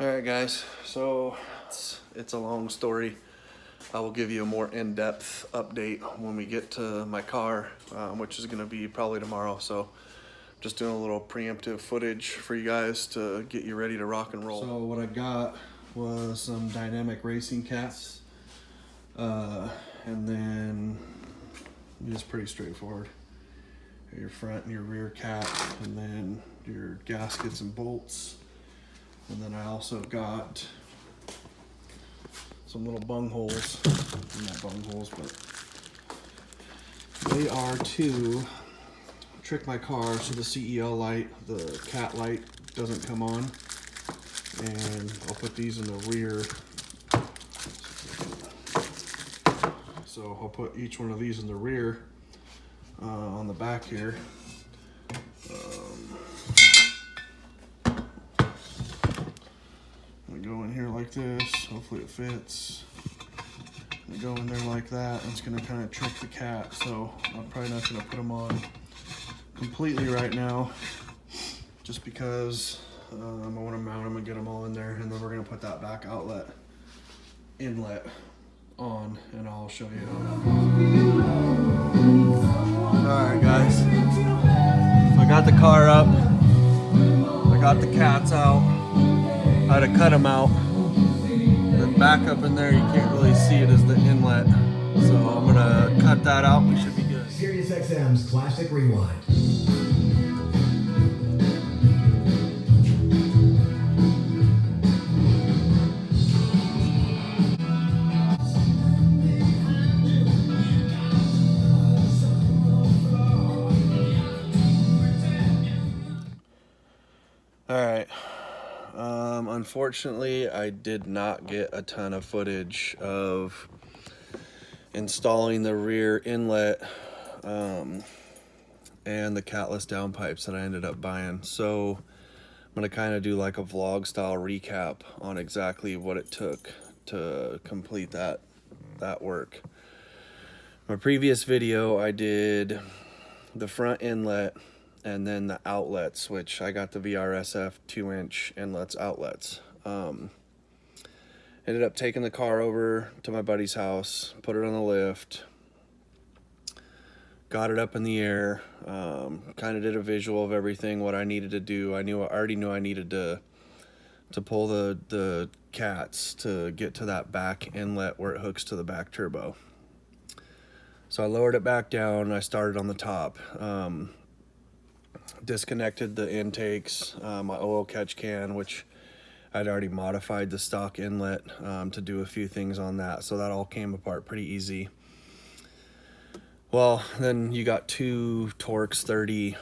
All right, guys, so it's a long story. I will give you a more in-depth update when we get to my car, which is gonna be probably tomorrow. So just doing a little preemptive footage for you guys to get you ready to rock and roll. So what I got was some dynamic racing cats, and then it's pretty straightforward. Your front and your rear cap, and then your gaskets and bolts. And then I also got some little bung holes, not bung holes, but they are to trick my car so the CEL light, the cat light, doesn't come on. And I'll put these in the rear. So I'll put each one of these in the rear on the back here. Go in here like this, hopefully it fits. We go in there like that, and it's gonna kind of trick the cat, so I'm probably not gonna put them on completely right now, just because I want to mount them and get them all in there, and then we're gonna put that back outlet inlet on, and I'll show you. Alright guys, so I got the car up, I got the cats out. I had to cut them out. And then back up in there, you can't really see it as the inlet. So I'm gonna cut that out. We should be good. SiriusXM's Classic Rewind. All right. Unfortunately, I did not get a ton of footage of installing the rear inlet and the catless downpipes that I ended up buying. So I'm going to kind of do like a vlog style recap on exactly what it took to complete that work. My previous video, I did the front inlet and then the outlets, which I got the VRSF 2-inch inlets outlets. Ended up taking the car over to my buddy's house, put it on the lift, got it up in the air, kind of did a visual of everything, what I needed to do. I already knew I needed to pull the cats to get to that back inlet where it hooks to the back turbo. So I lowered it back down and I started on the top. Disconnected the intakes, my oil catch can, which I'd already modified the stock inlet to do a few things on that, so that all came apart pretty easy. Well, then you got two Torx 30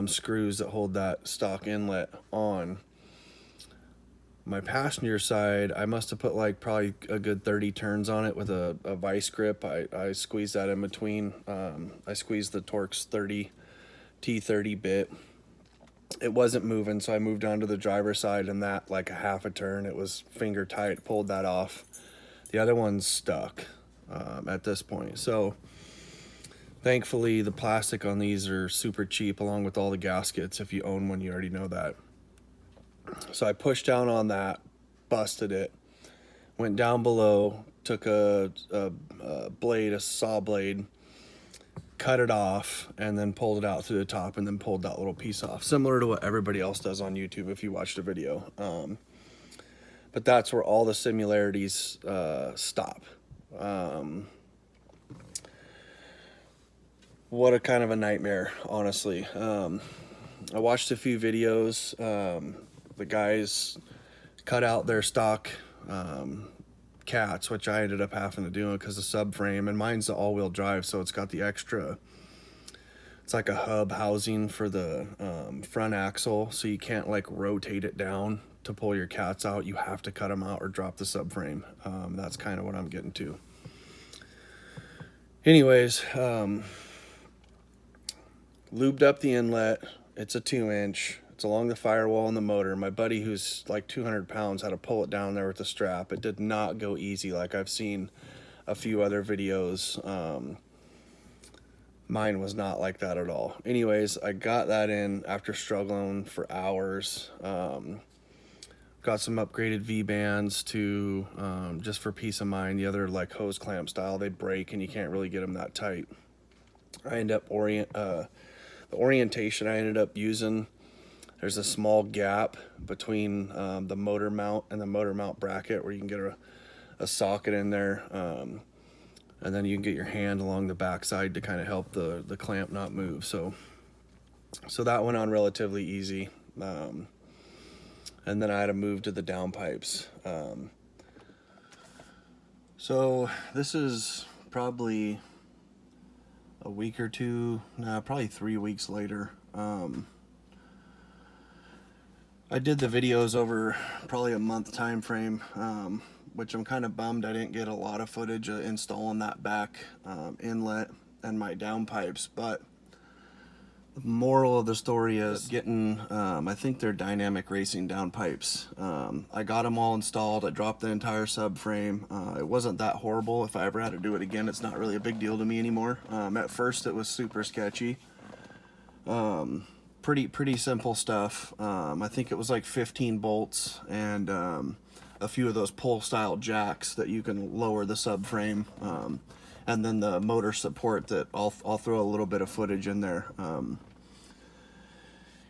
screws that hold that stock inlet on. My passenger side, I must have put like probably a good 30 turns on it with a vice grip. I squeezed that in between. I squeezed the Torx 30 T30 bit. It wasn't moving, so I moved on to the driver's side, and that, like a half a turn, it was finger tight, pulled that off. The other one's stuck at this point. So thankfully the plastic on these are super cheap, along with all the gaskets. If you own one, you already know that. So I pushed down on that, busted it, went down below, took a saw blade, cut it off, and then pulled it out through the top, and then pulled that little piece off, similar to what everybody else does on YouTube if you watch the video. But that's where all the similarities stop. What a kind of a nightmare, honestly. I watched a few videos. The guys cut out their stock cats, which I ended up having to do because the subframe, and mine's the all-wheel drive, so it's got the extra, it's like a hub housing for the front axle, so you can't like rotate it down to pull your cats out. You have to cut them out or drop the subframe. That's kind of what I'm getting to. Anyways, lubed up the inlet. It's a 2-inch. It's along the firewall and the motor. My buddy, who's like 200 pounds, had to pull it down there with the strap. It did not go easy like I've seen a few other videos. Mine was not like that at all. Anyways, I got that in after struggling for hours. Got some upgraded V-bands to, just for peace of mind. The other, like, hose clamp style, they break and you can't really get them that tight. I end up the orientation I ended up using, there's a small gap between the motor mount and the motor mount bracket where you can get a socket in there, and then you can get your hand along the backside to kind of help the clamp not move. So that went on relatively easy. And then I had to move to the downpipes. So this is probably a week or two, probably 3 weeks later. I did the videos over probably a month time frame, which I'm kind of bummed I didn't get a lot of footage of installing that back inlet and my downpipes. But the moral of the story is getting, I think they're dynamic racing downpipes. I got them all installed. I dropped the entire subframe. It wasn't that horrible. If I ever had to do it again, it's not really a big deal to me anymore. At first it was super sketchy. Pretty simple stuff. I think it was like 15 bolts and a few of those pull style jacks that you can lower the subframe, and then the motor support that I'll throw a little bit of footage in there.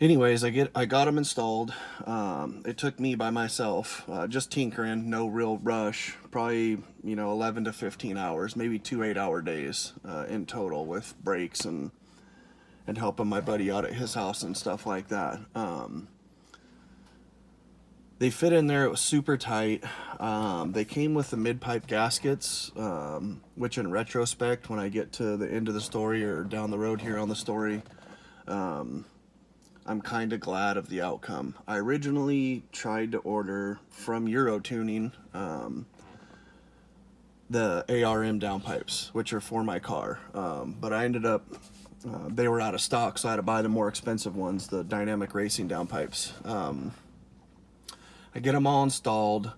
Anyways, I got them installed. It took me by myself, just tinkering, no real rush, probably 11 to 15 hours, maybe 2 8-hour days in total, with breaks and helping my buddy out at his house and stuff like that. They fit in there. It was super tight. They came with the mid-pipe gaskets, which in retrospect, when I get to the end of the story or down the road here on the story, I'm kind of glad of the outcome. I originally tried to order from Euro Tuning the ARM downpipes, which are for my car, but I ended up they were out of stock, so I had to buy the more expensive ones, the dynamic racing downpipes. I get them all installed.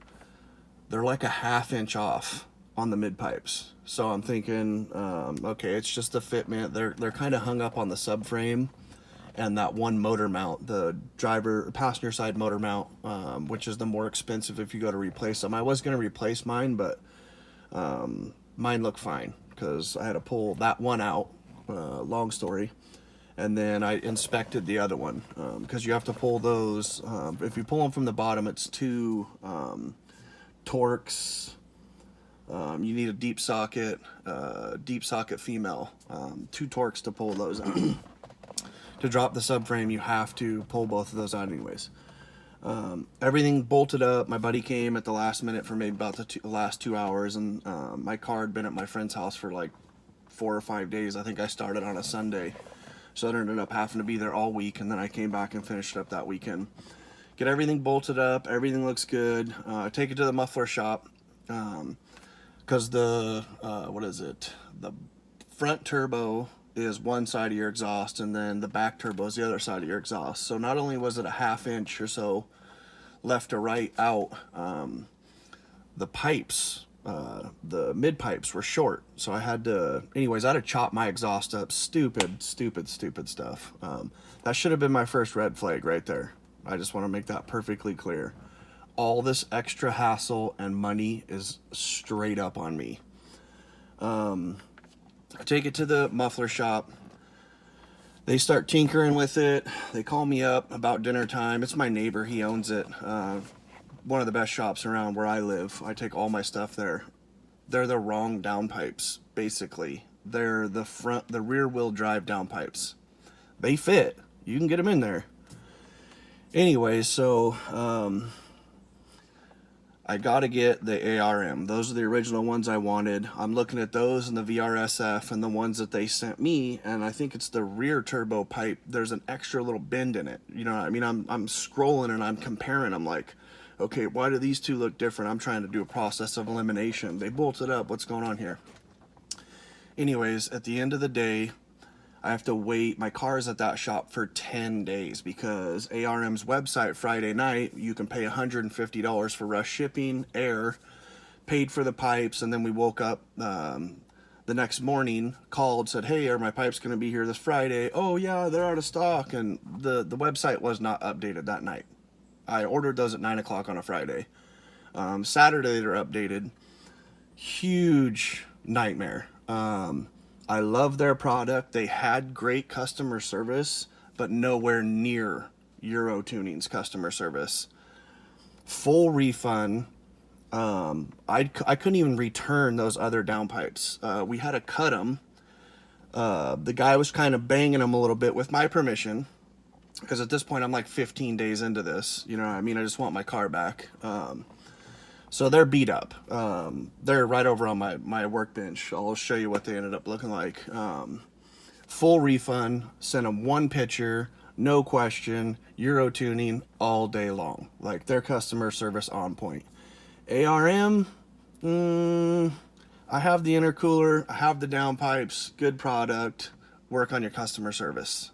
They're like a 1/2 inch off on the mid pipes, so I'm thinking, okay, it's just a fitment. They're kind of hung up on the subframe and that one motor mount, the passenger side motor mount, which is the more expensive if you go to replace them. I was going to replace mine, but mine looked fine because I had to pull that one out. Long story. And then I inspected the other one, because you have to pull those. If you pull them from the bottom, it's two Torx. You need a deep socket female, 2 Torx to pull those out. To drop the subframe, you have to pull both of those out anyways. Everything bolted up. My buddy came at the last minute for maybe about the last 2 hours, and my car had been at my friend's house for like 4 or 5 days. I think I started on a Sunday, so I ended up having to be there all week, and then I came back and finished it up that weekend. Get everything bolted up. Everything looks good. Take it to the muffler shop, because the the front turbo is one side of your exhaust, and then the back turbo is the other side of your exhaust. So not only was it a 1/2 inch or so left to right out, the pipes, the mid pipes were short, so I had to chop my exhaust up. Stupid stuff. That should have been my first red flag right there. I just want to make that perfectly clear. All this extra hassle and money is straight up on me. I take it to the muffler shop. They start tinkering with it. They call me up about dinner time. It's my neighbor. He owns it. One of the best shops around where I live. I take all my stuff there. They're the wrong downpipes, basically. They're the rear wheel drive downpipes. They fit. You can get them in there. Anyway, so I gotta get the ARM. Those are the original ones I wanted. I'm looking at those and the VRSF and the ones that they sent me, and I think it's the rear turbo pipe. There's an extra little bend in it. You know what I mean? I'm scrolling and I'm comparing. I'm like, okay, why do these two look different? I'm trying to do a process of elimination. They bolted up. What's going on here? Anyways, at the end of the day, I have to wait. My car is at that shop for 10 days because ARM's website Friday night, you can pay $150 for rush shipping, air, paid for the pipes, and then we woke up the next morning, called, said, hey, are my pipes going to be here this Friday? Oh, yeah, they're out of stock, and the website was not updated that night. I ordered those at 9 o'clock on a Friday. Saturday they're updated. Huge nightmare. I love their product. They had great customer service, but nowhere near Euro Tuning's customer service. Full refund. I couldn't even return those other downpipes. We had to cut them. The guy was kind of banging them a little bit with my permission, because at this point I'm like 15 days into this. You know what I mean? I just want my car back. So they're beat up. They're right over on my workbench. I'll show you what they ended up looking like. Full refund. Sent them one picture. No question. Euro tuning all day long. Like, their customer service on point. ARM, I have the intercooler, I have the downpipes, good product, work on your customer service.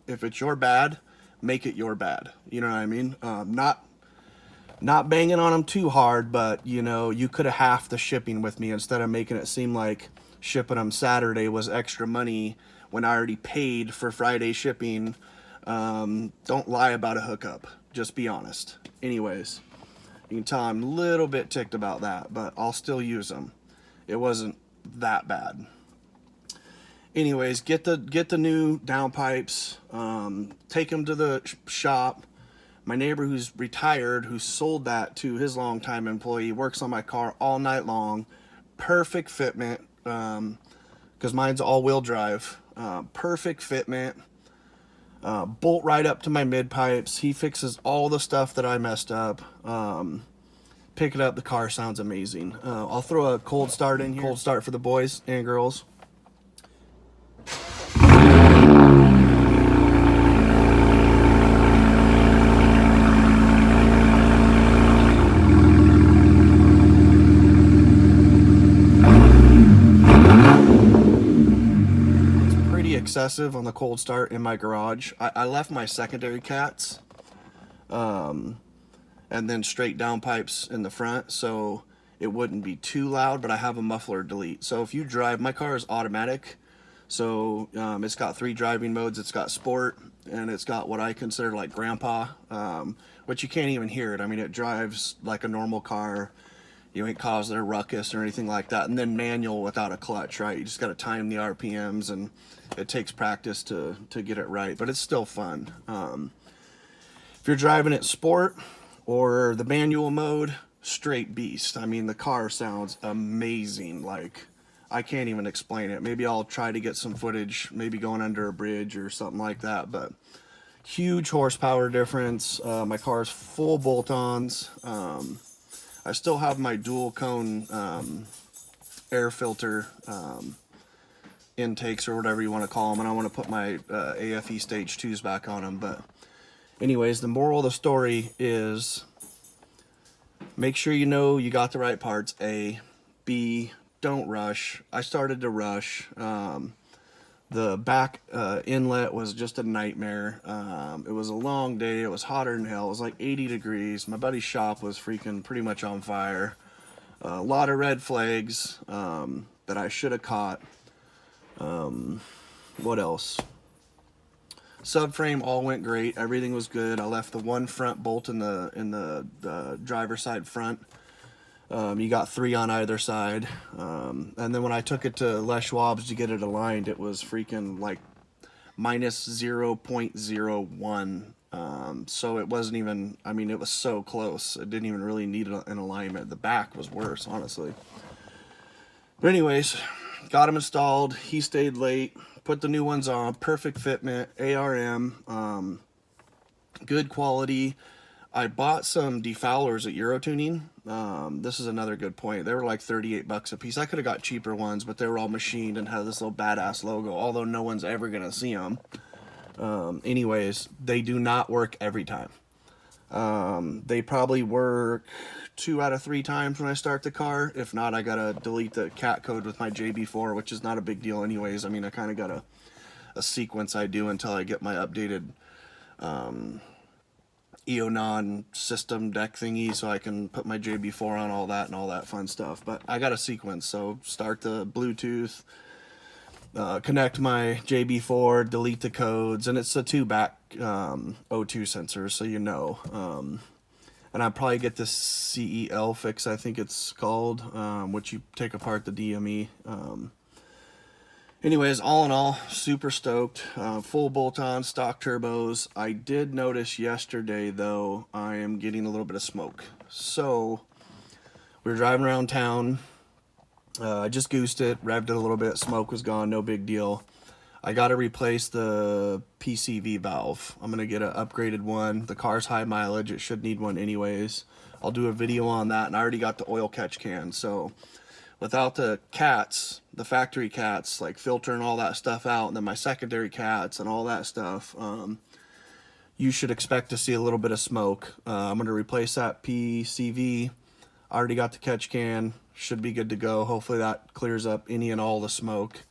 If it's your bad, make it your bad. You know what I mean? Not banging on them too hard, but, you know, you could have halved the shipping with me instead of making it seem like shipping them Saturday was extra money when I already paid for Friday shipping. Don't lie about a hookup. Just be honest. Anyways, you can tell I'm a little bit ticked about that, but I'll still use them. It wasn't that bad. Anyways, get the new downpipes. Take them to the shop. My neighbor who's retired, who sold that to his longtime employee, works on my car all night long. Perfect fitment, because mine's all-wheel drive. Perfect fitment. Bolt right up to my mid pipes. He fixes all the stuff that I messed up. Pick it up. The car sounds amazing. I'll throw a cold start in here. Cold start for the boys and girls. Excessive on the cold start in my garage. I left my secondary cats and then straight down pipes in the front, so it wouldn't be too loud, but I have a muffler delete. So if you drive, my car is automatic, so it's got 3 driving modes. It's got sport, and it's got what I consider like grandpa, which you can't even hear it. I mean, it drives like a normal car. You ain't causing a ruckus or anything like that. And then manual without a clutch, right? You just got to time the RPMs, and it takes practice to get it right, but it's still fun. If you're driving it sport or the manual mode, straight beast. I mean, the car sounds amazing. Like, I can't even explain it. Maybe I'll try to get some footage, maybe going under a bridge or something like that, but huge horsepower difference. My car's full bolt-ons. I still have my dual cone air filter intakes, or whatever you want to call them, and I want to put my AFE stage 2s back on them. But anyways, the moral of the story is make sure you know you got the right parts. A. B. Don't rush. I started to rush. The back inlet was just a nightmare. It was a long day. It was hotter than hell. It was like 80 degrees. My buddy's shop was freaking pretty much on fire. A lot of red flags that I should have caught. What else? Subframe all went great. Everything was good. I left the one front bolt in the driver's side front. You got 3 on either side. And then when I took it to Les Schwab's to get it aligned, it was freaking like minus 0.01. So it wasn't even, I mean, it was so close. It didn't even really need an alignment. The back was worse, honestly. But anyways, got him installed. He stayed late. Put the new ones on. Perfect fitment. ARM. Good quality. I bought some defowlers at Euro Tuning. This is another good point. They were like 38 bucks a piece. I could have got cheaper ones, but they were all machined and had this little badass logo, although no one's ever going to see them. Anyways, they do not work every time. They probably work 2 out of 3 times when I start the car. If not, I got to delete the cat code with my JB4, which is not a big deal anyways. I mean, I kind of got a sequence I do until I get my updated Eonon system deck thingy, so I can put my JB4 on all that and all that fun stuff. But I got a sequence, so start the Bluetooth, connect my JB4, delete the codes, and it's a two-back O2 sensor, so you know. And I'll probably get this CEL fix, I think it's called, which you take apart the DME. Anyways, all in all, super stoked. Full bolt-on, stock turbos. I did notice yesterday, though, I am getting a little bit of smoke. So, we were driving around town. I just goosed it, revved it a little bit. Smoke was gone, no big deal. I got to replace the PCV valve. I'm going to get an upgraded one. The car's high mileage. It should need one anyways. I'll do a video on that, and I already got the oil catch can. So without the cats, the factory cats, like filtering all that stuff out, and then my secondary cats and all that stuff, you should expect to see a little bit of smoke. I'm going to replace that PCV. I already got the catch can. Should be good to go. Hopefully that clears up any and all the smoke.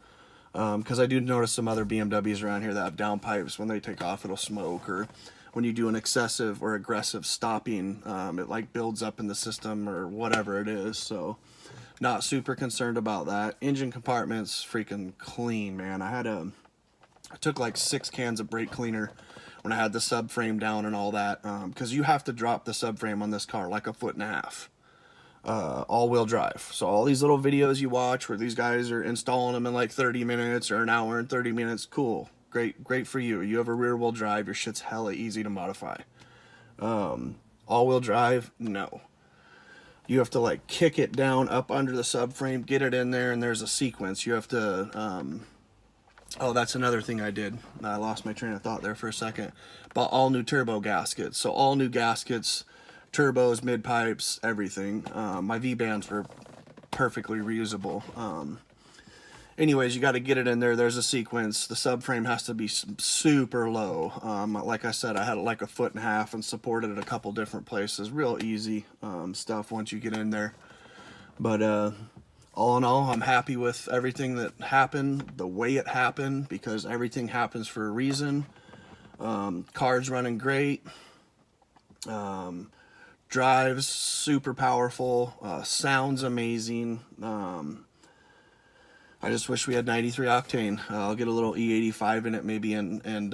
Because I do notice some other BMWs around here that have downpipes. When they take off, it'll smoke, or when you do an excessive or aggressive stopping, it like builds up in the system or whatever it is. So not super concerned about that. Engine compartment's freaking clean, man. I took like 6 cans of brake cleaner when I had the subframe down and all that, because you have to drop the subframe on this car like 1.5 feet. All-wheel drive. So all these little videos you watch where these guys are installing them in like 30 minutes or an hour and 30 minutes, cool. Great for you. You have a rear-wheel drive, your shit's hella easy to modify. All-wheel drive, no. You have to like kick it down up under the subframe, get it in there, and there's a sequence. You have to, oh, that's another thing I did. I lost my train of thought there for a second. Bought all new turbo gaskets. So all new gaskets, turbos, mid pipes, everything. My V-bands were perfectly reusable. Anyways, you got to get it in there. There's a sequence. The subframe has to be super low. Like I said, I had it like 1.5 feet and supported it a couple different places. Real easy stuff once you get in there. But all in all, I'm happy with everything that happened, the way it happened, because everything happens for a reason. Car's running great. Drives super powerful, sounds amazing. I just wish we had 93 octane. I'll get a little E85 in it maybe and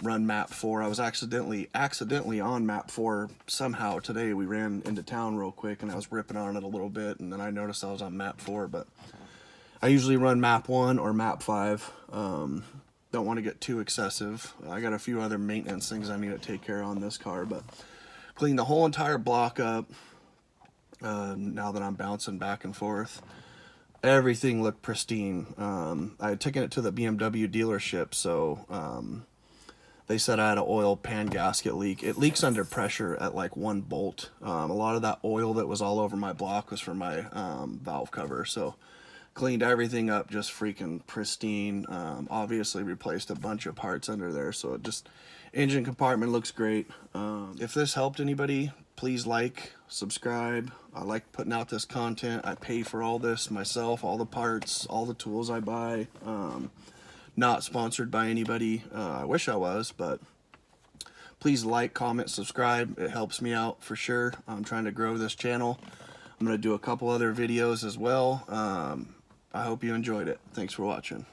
run map 4. I was accidentally on map 4 somehow today. We ran into town real quick and I was ripping on it a little bit, and then I noticed I was on map 4, but I usually run map 1 or map 5. Don't want to get too excessive. I got a few other maintenance things I need to take care of on this car, but clean the whole entire block up. Now that I'm bouncing back and forth, everything looked pristine. I had taken it to the BMW dealership, so they said I had an oil pan gasket leak. It leaks under pressure at like 1 bolt. A lot of that oil that was all over my block was from my valve cover, so cleaned everything up just freaking pristine. Obviously replaced a bunch of parts under there, so it just, engine compartment looks great. If this helped anybody, please like, subscribe. I like putting out this content. I pay for all this myself, all the parts, all the tools I buy. Not sponsored by anybody. I wish I was, but please like, comment, subscribe. It helps me out for sure. I'm trying to grow this channel. I'm going to do a couple other videos as well. I hope you enjoyed it. Thanks for watching.